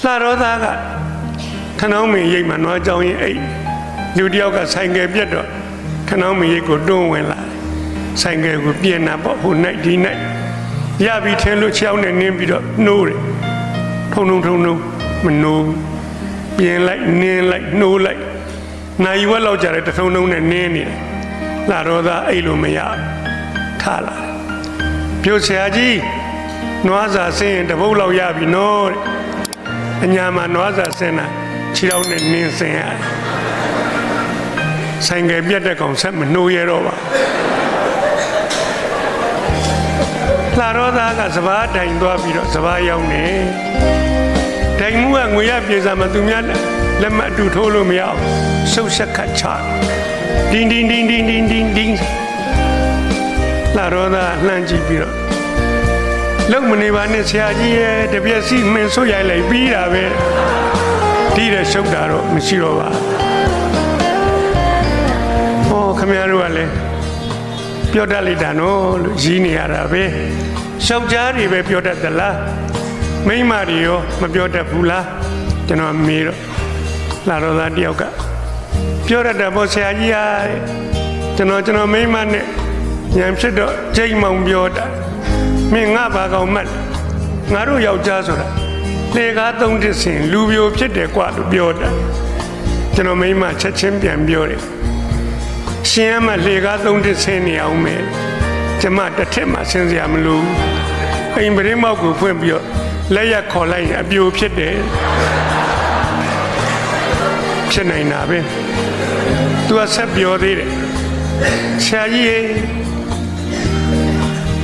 လာတော့သားကခဏောင်းမင်းရိတ်မှနွားကြောင်ရင်အိတ်လူတယောက်ကဆိုင်ကယ်ပြတ်တော့ခဏောင်းမင်းရိတ်ကိုတွန်းဝင်လာဆိုင်ကယ်ကိုပြင်တာပေါ့ဟိုနိုင်ဒီနိုင်ရပြီးထင်းလို့ချောင်းနဲ့နင်းပြီးတော့နှိုးတယ်ထုံထုံမနှိုးပြင်လိုက်နင်းလိုက်နှိုးလိုက်နိုင်ဝက်လောက်ကြတယ်တထုံနဲ့နင်းနေတယ်လာတော့သားအိတ်လို့မရထားလာပြုတ်ဆရာကြီးနွားစာဆင်းရင်တပုတ်လောက်ရပြီနော်အညာမှာနွားစာဆင်းတာခြေထောက်နဲ့နင်းဆင်းရတယ်ဆိုင်ကယ်ပြတ်တဲ့ကောင်ဆက်မနှိုးရတော့ပါလာတော့သားကစပားတိုင်သွားပြီးတော့စပားရောက်နေတိုင်မှုကငွေရပြေစာမသူများလက်မအတူထိုးလို့မရအောင်ဆုပ်ဆက်ခတ်ချတင်းလာတော့သားလှမ်းကြည့်ပြီးတော့လုံမနေပါနဲ့ဆရာကြီးရဲ့တပြက်စီမင်းဆွရိုက်လိုက်ပြီးတာပဲဒီတဲ့ရှုပ်တာတော့မရှိတော့ပါဟောခမရတို့ကလည်းပြောတတ်လိုက်တာနော်လို့ရင်းနေရတာပဲရှောက်ကြားတွေပဲပြောတတ်သလားမိန်းမတွေရောမပြောတတ်ဘူးလားကျွန်တော်မေးတော့လာတော့သားတယောက်ကပြောတတ်တယ်ပေါ့ဆရာကြီးဟာကျွန်တော်မိန်းမနဲ့ညံဖြစ်တော့ချိန်မောင်ပြောတာမင်းငါဘာကောင်မှတ်ငါတို့ယောက်ျားဆိုတာလေကားသုံးတစ်စင်လူပြိုဖြစ်တယ်ကွာလို့ပြောတာကျွန်တော်မိန်းမချက်ချင်းပြန်ပြောတယ်ရှင်ကမှလေကားသုံးတစ်စင်နေအောင်မယ်ကျမတစ်ထက်မှဆင်းစရာမလိုအိမ်ပရင်းမောက်ကိုဖွင့်ပြီးတော့လက်ရက်ခေါ်လိုက်ရင်အပြိုဖြစ်တယ်ဖြစ်နိုင်တာပဲသူကဆက်ပြောသေးတယ်ဆရာကြီး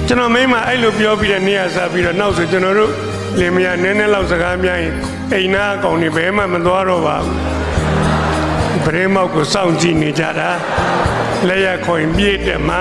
ကျွန်တော်မိမအဲ့လိုပြောပြီးတဲ့နေရာစားပြီးတော့နောက်ဆိုကျွန်တော်တို့လင်မယားနည်းနည်းလောက်စကားများရင်အိမ်သားအကောင်တွေဘယ်မှမသွားတော့ပါဘူးပရင်းမောက်ကိုစောင့်ကြည့်နေကြတာလက်ရခေါ်ရင်ပြည့်တယ်မှာ